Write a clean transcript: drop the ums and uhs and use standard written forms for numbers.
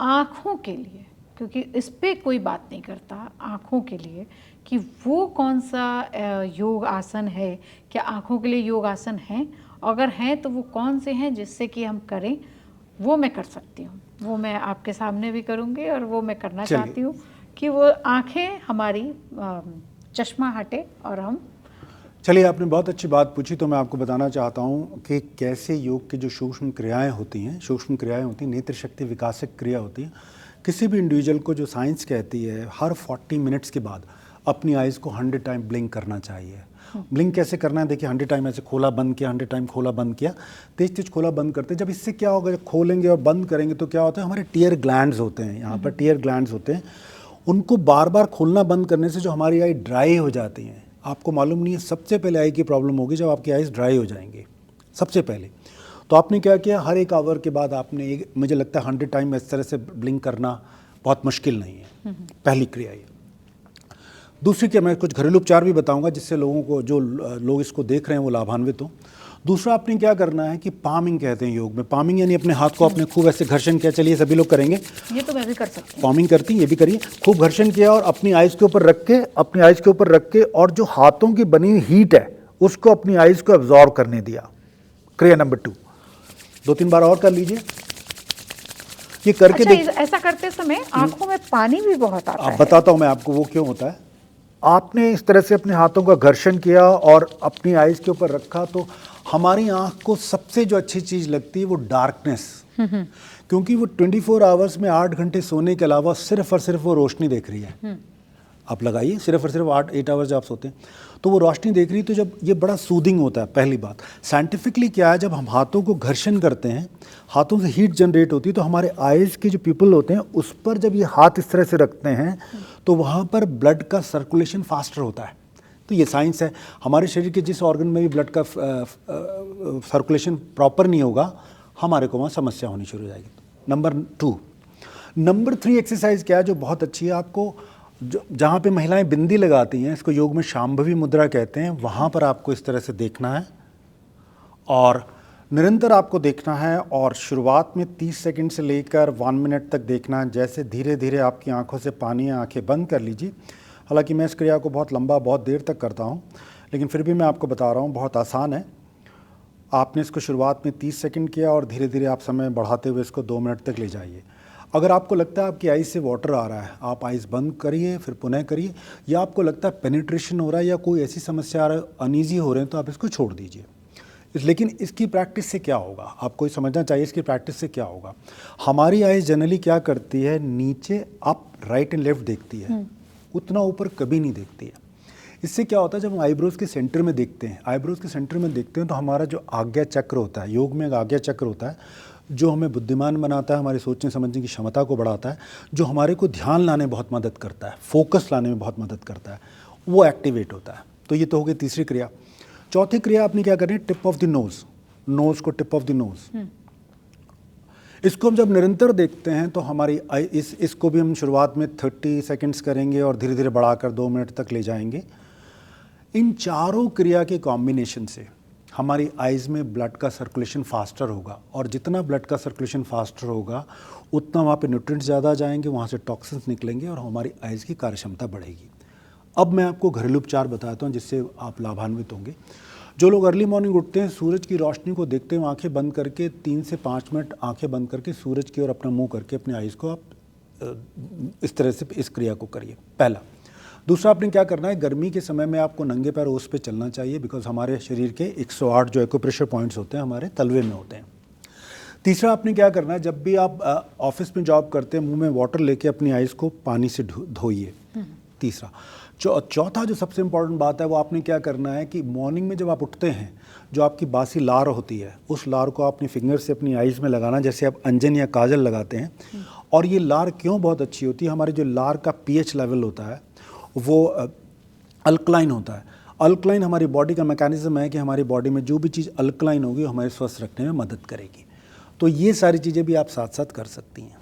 आँखों के लिए, क्योंकि इस पे कोई बात नहीं करता, आँखों के लिए कि वो कौन सा योग आसन है, क्या आँखों के लिए योग आसन हैं, अगर हैं तो वो कौन से हैं जिससे कि हम करें, वो मैं कर सकती हूँ, वो मैं आपके सामने भी करूँगी और वो मैं करना चाहती हूँ कि वो आँखें हमारी चश्मा हटे और हम। चलिए, आपने बहुत अच्छी बात पूछी, तो मैं आपको बताना चाहता हूँ कि कैसे योग की जो सूक्ष्म क्रियाएं होती हैं, नेत्र शक्ति विकासक क्रिया होती है। किसी भी इंडिविजुअल को, जो साइंस कहती है, हर 40 मिनट्स के बाद अपनी आइज़ को 100 टाइम ब्लिंक करना चाहिए। ब्लिंक कैसे करना है, देखिए 100 टाइम ऐसे खोला बंद किया, 100 टाइम खोला बंद किया, तेज तेज खोला बंद करते हैं। जब इससे क्या होगा, जब खोलेंगे और बंद करेंगे तो क्या होता है, हमारे टीयर ग्लैंड्स होते हैं, यहाँ पर टीयर ग्लैंड्स होते हैं, उनको बार बार खोलना बंद करने से जो हमारी आई ड्राई हो जाती हैं। आपको मालूम नहीं है, सबसे पहले आई की प्रॉब्लम होगी जब आपकी आइज़ ड्राई हो जाएंगी, सबसे पहले। तो आपने क्या किया, हर एक आवर के बाद आपने मुझे लगता है 100 टाइम इस तरह से ब्लिंक करना बहुत मुश्किल नहीं है, पहली क्रिया ये। दूसरी क्या, मैं कुछ घरेलू उपचार भी बताऊंगा जिससे लोगों को, जो लोग इसको देख रहे हैं वो लाभान्वित हो। दूसरा आपने क्या करना है कि पामिंग कहते हैं योग में, पामिंग यानी अपने हाथ को आपने खूब ऐसे घर्षण किया। चलिए सभी लोग करेंगे, ये तो मैं भी कर सकती हूँ, पामिंग करती हैं, ये भी करिए। खूब घर्षण किया और अपनी आइज़ के ऊपर रख के, और जो हाथों की बनी हुई हीट है उसको अपनी आइज़ को एब्जॉर्ब करने दिया। क्रिया नंबर 2, 2-3 बार और कर लीजिए। ये करके ऐसा करते समय आंखों में पानी भी बहुत आता है। बताता हूं मैं आपको वो क्यों होता है। आपने इस तरह से अपने हाथों का घर्षण किया और अपनी आइज़ के ऊपर रखा, तो हमारी आंख को सबसे जो अच्छी चीज़ लगती है वो डार्कनेस, क्योंकि वो 24 आवर्स में 8 घंटे सोने के अलावा सिर्फ और सिर्फ वो रोशनी देख रही है। आप लगाइए, सिर्फ और सिर्फ 8 आवर्स जब आप सोते हैं तो वो रोशनी देख रही है। तो जब ये बड़ा सूदिंग होता है, पहली बात। साइंटिफिकली क्या है, जब हम हाथों को घर्षण करते हैं, हाथों से हीट जनरेट होती है, तो हमारे आइज़ के जो पीपल होते हैं उस पर जब ये हाथ इस तरह से रखते हैं तो वहाँ पर ब्लड का सर्कुलेशन फास्टर होता है। तो ये साइंस है। हमारे शरीर के जिस ऑर्गन में भी ब्लड का सर्कुलेशन प्रॉपर नहीं होगा, हमारे को वहाँ समस्या होनी शुरू हो जाएगी। नंबर 2। नंबर 3 एक्सरसाइज क्या है जो बहुत अच्छी है, आपको जहाँ पे महिलाएं बिंदी लगाती हैं, इसको योग में शांभवी मुद्रा कहते हैं, वहाँ पर आपको इस तरह से देखना है और निरंतर आपको देखना है। और शुरुआत में 30 सेकंड से लेकर 1 मिनट तक देखना है। जैसे धीरे धीरे आपकी आंखों से पानी, आंखें बंद कर लीजिए। हालांकि मैं इस क्रिया को बहुत लंबा, बहुत देर तक करता हूँ, लेकिन फिर भी मैं आपको बता रहा हूँ, बहुत आसान है। आपने इसको शुरुआत में 30 सेकंड किया और धीरे धीरे आप समय बढ़ाते हुए इसको 2 मिनट तक ले जाइए। अगर आपको लगता है आपकी आइज़ से वाटर आ रहा है, आप आइज़ बंद करिए, फिर पुनः करिए। या आपको लगता है पेनिट्रेशन हो रहा है या कोई ऐसी समस्या आ रहा है, अनईजी हो रहे हैं, तो आप इसको छोड़ दीजिए। लेकिन इसकी प्रैक्टिस से क्या होगा, आपको ये समझना चाहिए, इसकी प्रैक्टिस से क्या होगा। हमारी आइज़ जनरली क्या करती है, नीचे अप, राइट एंड लेफ्ट देखती है, उतना ऊपर कभी नहीं देखती है। इससे क्या होता है, जब हम आईब्रोज़ के सेंटर में देखते हैं, तो हमारा जो आज्ञा चक्र होता है, योग में एक आज्ञा चक्र होता है जो हमें बुद्धिमान बनाता है, हमारे सोचने समझने की क्षमता को बढ़ाता है, जो हमारे को ध्यान लाने में बहुत मदद करता है, फोकस लाने में बहुत मदद करता है, वो एक्टिवेट होता है। तो ये तो हो गई तीसरी क्रिया। चौथी क्रिया आपने क्या करनी है, टिप ऑफ द नोज़ को टिप ऑफ द नोज़, इसको हम जब निरंतर देखते हैं तो हमारी इसको भी हम शुरुआत में 30 सेकंड्स करेंगे और धीरे धीरे बढ़ाकर 2 मिनट तक ले जाएंगे। इन चारों क्रिया के कॉम्बिनेशन से हमारी आइज़ में ब्लड का सर्कुलेशन फास्टर होगा, और जितना ब्लड का सर्कुलेशन फास्टर होगा उतना वहाँ पे न्यूट्रिएंट्स ज़्यादा जाएंगे, वहाँ से टॉक्सिन्स निकलेंगे और हमारी आइज़ की कार्यक्षमता बढ़ेगी। अब मैं आपको घरेलू उपचार बताता हूँ जिससे आप लाभान्वित होंगे। जो लोग अर्ली मॉर्निंग उठते हैं, सूरज की रोशनी को देखते हैं, आंखें बंद करके 3 से 5 मिनट आंखें बंद करके सूरज की ओर अपना मुँह करके अपने आइज़ को आप इस तरह से इस क्रिया को करिए, पहला। दूसरा आपने क्या करना है, गर्मी के समय में आपको नंगे पैर ओस पे चलना चाहिए, बिकॉज हमारे शरीर के 108 जो एक्यूप्रेशर पॉइंट्स होते हैं हमारे तलवे में होते हैं। तीसरा आपने क्या करना है, जब भी आप ऑफिस में जॉब करते हैं, मुंह में वाटर लेके अपनी आइज़ को पानी से धोइए। तीसरा। चौथा जो सबसे इम्पॉर्टेंट बात है, वो आपने क्या करना है कि मॉर्निंग में जब आप उठते हैं, जो आपकी बासी लार होती है, उस लार को अपनी फिंगर से अपनी आइज़ में लगाना, जैसे आप अंजन या काजल लगाते हैं। और ये लार क्यों बहुत अच्छी होती है, हमारे जो लार का pH लेवल होता है वो अल्कलाइन होता है। अल्कलाइन हमारी बॉडी का मैकेनिज्म है कि हमारी बॉडी में जो भी चीज़ अल्कलाइन होगी वो हमारे स्वस्थ रखने में मदद करेगी। तो ये सारी चीज़ें भी आप साथ साथ कर सकती हैं।